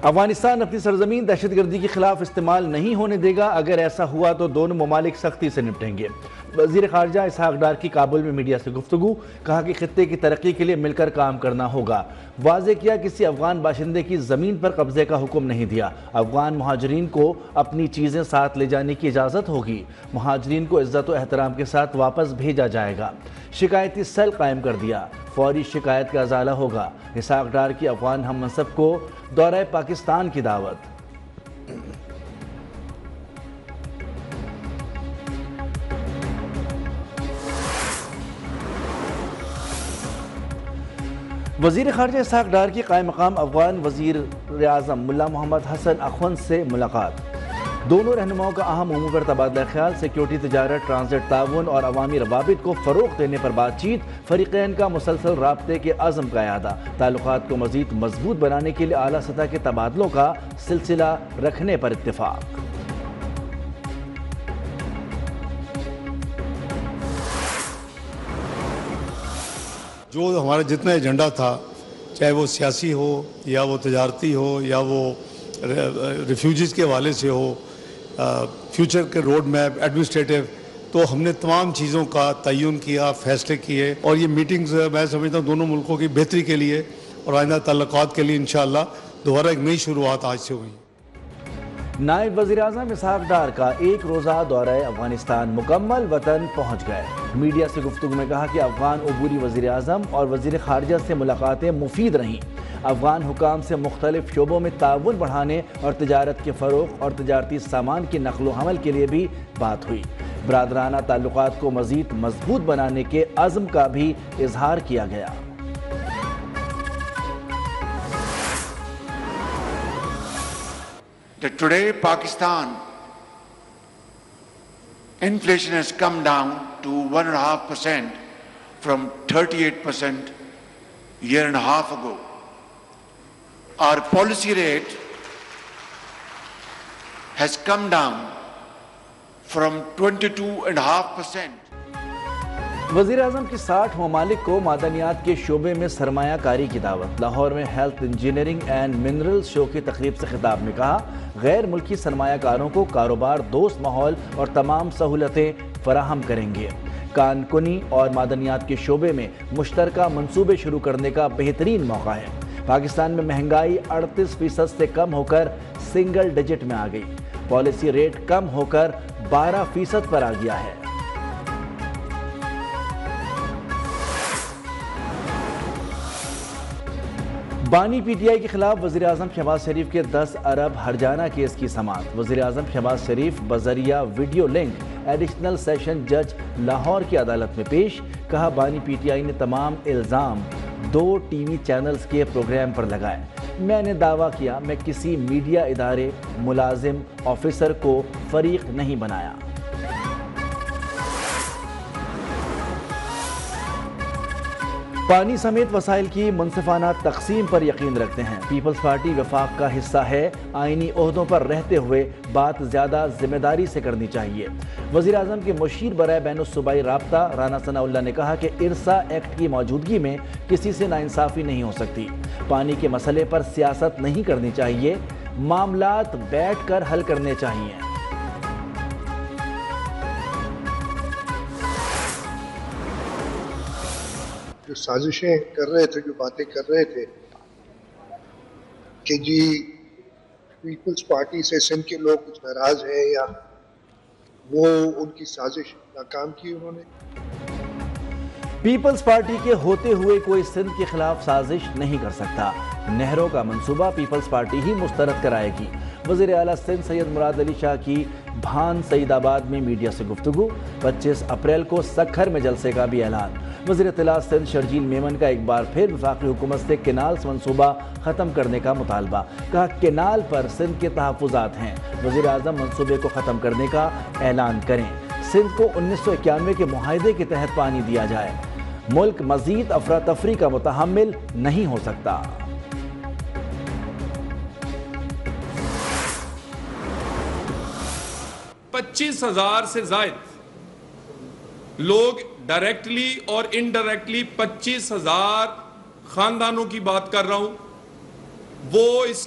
افغانستان اپنی سرزمین دہشت گردی کے خلاف استعمال نہیں ہونے دے گا، اگر ایسا ہوا تو دونوں ممالک سختی سے نپٹیں گے۔ وزیر خارجہ اسحاق ڈار کی کابل میں میڈیا سے گفتگو، کہا کہ خطے کی ترقی کے لیے مل کر کام کرنا ہوگا۔ واضح کیا کسی افغان باشندے کی زمین پر قبضے کا حکم نہیں دیا، افغان مہاجرین کو اپنی چیزیں ساتھ لے جانے کی اجازت ہوگی، مہاجرین کو عزت و احترام کے ساتھ واپس بھیجا جائے گا۔ شکایتی سیل قائم کر دیا، فوری شکایت کا ازالہ ہوگا۔ اسحاق ڈار کی افغان ہم منصب کو دورہ پاکستان کی دعوت۔ وزیر خارجہ اسحاق ڈار کی قائم مقام افغان وزیر اعظم ملا محمد حسن اخوند سے ملاقات۔ دونوں رہنماؤں کا اہم امور پر تبادلہ خیال، سیکیورٹی، تجارت، ٹرانزٹ تعاون اور عوامی روابط کو فروغ دینے پر بات چیت، فریقین کا مسلسل رابطے کے عزم کا اعادہ، تعلقات کو مزید مضبوط بنانے کے لیے اعلیٰ سطح کے تبادلوں کا سلسلہ رکھنے پر اتفاق۔ جو ہمارا جتنا ایجنڈا تھا، چاہے وہ سیاسی ہو یا وہ تجارتی ہو یا وہ ریفیوجیز کے حوالے سے ہو، فیوچر کے روڈ میپ، ایڈمنسٹریٹو، تو ہم نے تمام چیزوں کا تعین کیا، فیصلے کیے، اور یہ میٹنگز میں سمجھتا ہوں دونوں ملکوں کی بہتری کے لیے اور آئندہ تعلقات کے لیے انشاءاللہ دوبارہ ایک نئی شروعات آج سے ہوئی۔ نائب وزیر اعظم اسحاق ڈار کا ایک روزہ دورہ افغانستان مکمل، وطن پہنچ گئے۔ میڈیا سے گفتگو میں کہا کہ افغان عبوری وزیر اعظم اور وزیر خارجہ سے ملاقاتیں مفید رہیں۔ افغان حکام سے مختلف شعبوں میں تعاون بڑھانے اور تجارت کے فروغ اور تجارتی سامان کی نقل و حمل کے لیے بھی بات ہوئی۔ برادرانہ تعلقات کو مزید مضبوط بنانے کے عزم کا بھی اظہار کیا گیا۔ That today Pakistan inflation has come down to 1.5% from 38% year and a half ago. Our policy rate has come down from 22.5%. وزیر اعظم کی 60 ممالک کو معدنیات کے شعبے میں سرمایہ کاری کی دعوت۔ لاہور میں ہیلتھ انجینئرنگ اینڈ منرل شو کی تقریب سے خطاب میں کہا، غیر ملکی سرمایہ کاروں کو کاروبار دوست ماحول اور تمام سہولتیں فراہم کریں گے۔ کان کنی اور معدنیات کے شعبے میں مشترکہ منصوبے شروع کرنے کا بہترین موقع ہے۔ پاکستان میں مہنگائی 38% سے کم ہو کر سنگل ڈیجٹ میں آ گئی، پالیسی ریٹ کم ہو کر 12% پر آ گیا ہے۔ بانی پی ٹی آئی کے خلاف وزیر اعظم شہباز شریف کے 10 ارب ہرجانہ کیس کی سماعت۔ وزیر اعظم شہباز شریف بذریعہ ویڈیو لنک ایڈیشنل سیشن جج لاہور کی عدالت میں پیش، کہا بانی پی ٹی آئی نے تمام الزام 2 ٹی وی چینلز کے پروگرام پر لگائے۔ میں نے دعویٰ کیا میں کسی میڈیا ادارے، ملازم، آفیسر کو فریق نہیں بنایا۔ پانی سمیت وسائل کی منصفانہ تقسیم پر یقین رکھتے ہیں، پیپلز پارٹی وفاق کا حصہ ہے، آئینی عہدوں پر رہتے ہوئے بات زیادہ ذمہ داری سے کرنی چاہیے۔ وزیر اعظم کے مشیر برائے بین الصوبائی رابطہ رانا ثناء اللہ نے کہا کہ ارسا ایکٹ کی موجودگی میں کسی سے ناانصافی نہیں ہو سکتی، پانی کے مسئلے پر سیاست نہیں کرنی چاہیے، معاملات بیٹھ کر حل کرنے چاہیے۔ جو سازشیں کر رہے تھے، جو باتیں کر رہے تھے کہ جی پیپلز پارٹی سے سندھ کے لوگ کچھ ناراض ہیں یا وہ ان کی سازش ناکام کی انہوں نے۔ پیپلز پارٹی کے ہوتے ہوئے کوئی سندھ کے خلاف سازش نہیں کر سکتا، نہروں کا منصوبہ پیپلز پارٹی ہی مسترد کرائے گی۔ وزیر اعلیٰ سندھ سید مراد علی شاہ کی بھان سعید آباد میں میڈیا سے گفتگو، 25 اپریل کو سکھر میں جلسے کا بھی اعلان۔ وزیر اطلاع سندھ شرجیل میمن کا ایک بار پھر وفاقی حکومت سے کینالز منصوبہ ختم کرنے کا مطالبہ، کہا کینال پر سندھ کے تحفظات ہیں، وزیر اعظم منصوبے کو ختم کرنے کا اعلان کریں، سندھ کو 1991 کے معاہدے کے تحت پانی دیا جائے، ملک مزید افراتفری کا متحمل نہیں ہو سکتا۔ 25,000 سے زائد لوگ ڈائریکٹلی اور انڈائریکٹلی 25,000 خاندانوں کی بات کر رہا ہوں، وہ اس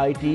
IT,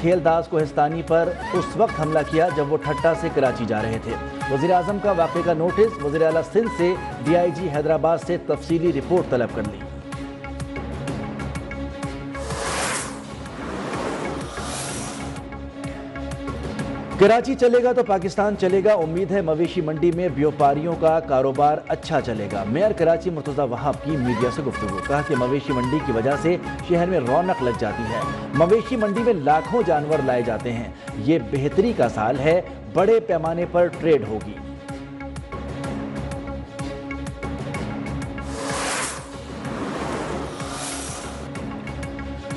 کھیلداز کوہستانی پر اس وقت حملہ کیا جب وہ ٹھٹا سے کراچی جا رہے تھے۔ وزیر اعظم کا واقعے کا نوٹس، وزیر اعلیٰ سندھ سے DIG حیدرآباد سے تفصیلی رپورٹ طلب کر لی۔ کراچی چلے گا تو پاکستان چلے گا، امید ہے مویشی منڈی میں بیوپاریوں کا کاروبار اچھا چلے گا۔ میئر کراچی مرتضی وہاب کی میڈیا سے گفتگو، کہا کہ مویشی منڈی کی وجہ سے شہر میں رونق لگ جاتی ہے۔ مویشی منڈی میں لاکھوں جانور لائے جاتے ہیں، یہ بہتری کا سال ہے، بڑے پیمانے پر ٹریڈ ہوگی۔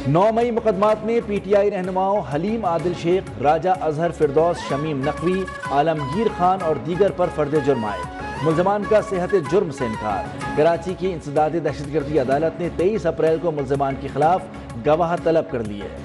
9 مئی مقدمات میں PTI رہنماؤں حلیم عادل شیخ، راجہ اظہر فردوس، شمیم نقوی، عالمگیر خان اور دیگر پر فرد جرم آئے۔ ملزمان کا صحت جرم سے انکار۔ کراچی کی انسداد دہشت گردی عدالت نے 23 اپریل کو ملزمان کے خلاف گواہ طلب کر لیے۔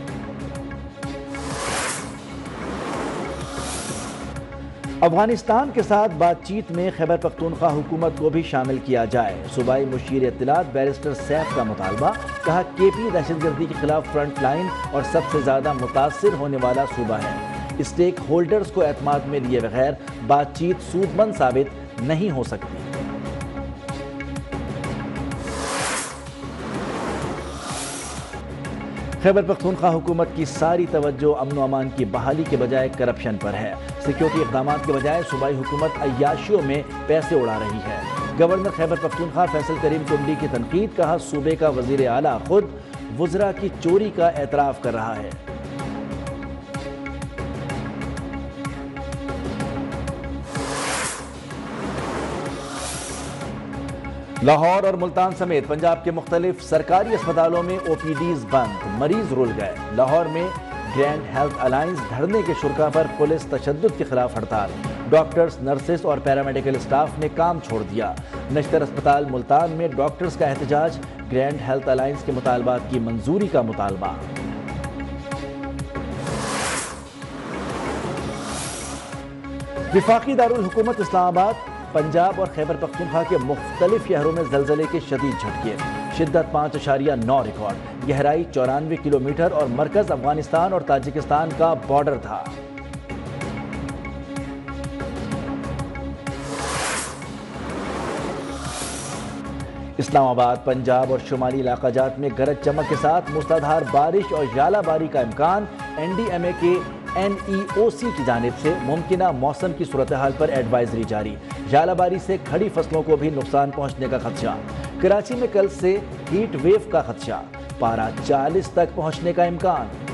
افغانستان کے ساتھ بات چیت میں خیبر پختونخوا حکومت کو بھی شامل کیا جائے، صوبائی مشیر اطلاعات بیرسٹر سیف کا مطالبہ، کہا KP دہشت گردی کے خلاف فرنٹ لائن اور سب سے زیادہ متاثر ہونے والا صوبہ ہے۔ اسٹیک ہولڈرز کو اعتماد میں لیے بغیر بات چیت سود مند ثابت نہیں ہو سکتی۔ خیبر پختونخوا حکومت کی ساری توجہ امن و امان کی بحالی کے بجائے کرپشن پر ہے۔ سیکیورٹی اقدامات کے بجائے صوبائی حکومت عیاشیوں میں پیسے اڑا رہی ہے۔ گورنر خیبر پختونخوا فیصل کریم ٹنڈی کی تنقید، کہا صوبے کا وزیر اعلیٰ خود وزراء کی چوری کا اعتراف کر رہا ہے۔ لاہور اور ملتان سمیت پنجاب کے مختلف سرکاری اسپتالوں میں OPDs بند، مریض رول گئے۔ لاہور میں گرینڈ ہیلتھ الائنس دھرنے کے شرکاء پر پولیس تشدد کے خلاف ہڑتال، ڈاکٹرز، نرسز اور پیرامیڈیکل اسٹاف نے کام چھوڑ دیا۔ نشتر اسپتال ملتان میں ڈاکٹرز کا احتجاج، گرینڈ ہیلتھ الائنس کے مطالبات کی منظوری کا مطالبہ۔ وفاقی دارالحکومت اسلام آباد، پنجاب اور خیبر پختونخوا کے مختلف شہروں میں زلزلے کے شدید جھٹکے، شدت 5.9 ریکارڈ، گہرائی 94 کلومیٹر اور مرکز افغانستان اور تاجکستان کا بارڈر تھا۔ اسلام آباد، پنجاب اور شمالی علاقہ جات میں گرج چمک کے ساتھ موسلادھار بارش اور ژالہ باری کا امکان، NDMA کے NEOC کی جانب سے ممکنہ موسم کی صورتحال پر ایڈوائزری جاری، ژالہ باری سے کھڑی فصلوں کو بھی نقصان پہنچنے کا خدشہ۔ کراچی میں کل سے ہیٹ ویو کا خدشہ، پارہ 40 تک پہنچنے کا امکان۔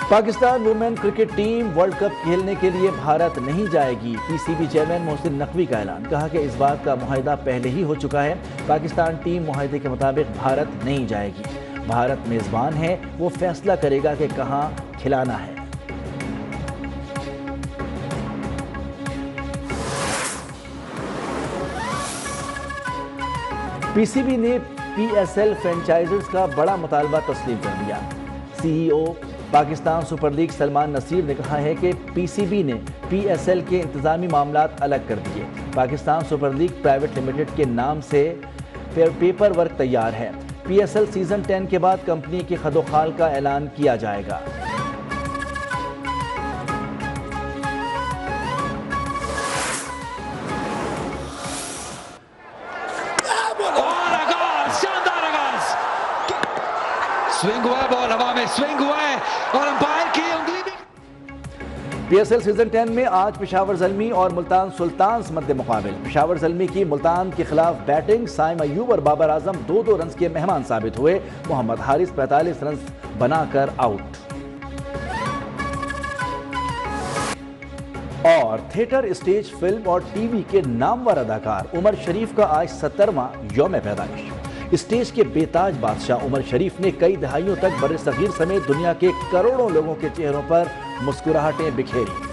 Pakistan women cricket team world cup کھیلنے کے لیے بھارت نہیں جائے گی، PCB چیئرمین محسن نقوی کا اعلان، کہا کہ اس بات کا معاہدہ پہلے ہی ہو چکا ہے، پاکستان ٹیم معاہدے کے مطابق بھارت نہیں جائے گی، بھارت میزبان ہے، وہ فیصلہ کرے گا کہ کہاں کھلانا ہے۔ PCB نے PSL فرینچائزرز کا بڑا مطالبہ تسلیم کر دیا۔ CEO Pakistan super league Salman Naseer نے کہا ہے کہ PCB نے PSL کے انتظامی معاملات الگ کر دیے، Pakistan super league private limited کے نام سے پیپر ورک تیار ہے، PSL سیزن 10 کے بعد کمپنی کی خد و خال کا اعلان کیا جائے گا۔ سوئنگ ہوا ہے، بال ہوا میں سوئنگ ہوا ہے اور امپائر کی انگلی بھی۔ PSL سیزن 10 میں آج پشاور زلمی اور ملتان سلطانز مد مقابل، پشاور زلمی کی ملتان کے خلاف بیٹنگ، سائم ایوب اور بابر اعظم 2-2 رنز کے مہمان ثابت ہوئے، محمد حارث 45 رنز بنا کر آؤٹ۔ اور تھیٹر، اسٹیج، فلم اور TV کے نامور اداکار عمر شریف کا آج 70واں یوم پیدائش۔ اسٹیج کے بے تاج بادشاہ عمر شریف نے کئی دہائیوں تک بر صغیر سمیت دنیا کے کروڑوں لوگوں کے چہروں پر مسکراہٹیں بکھیری۔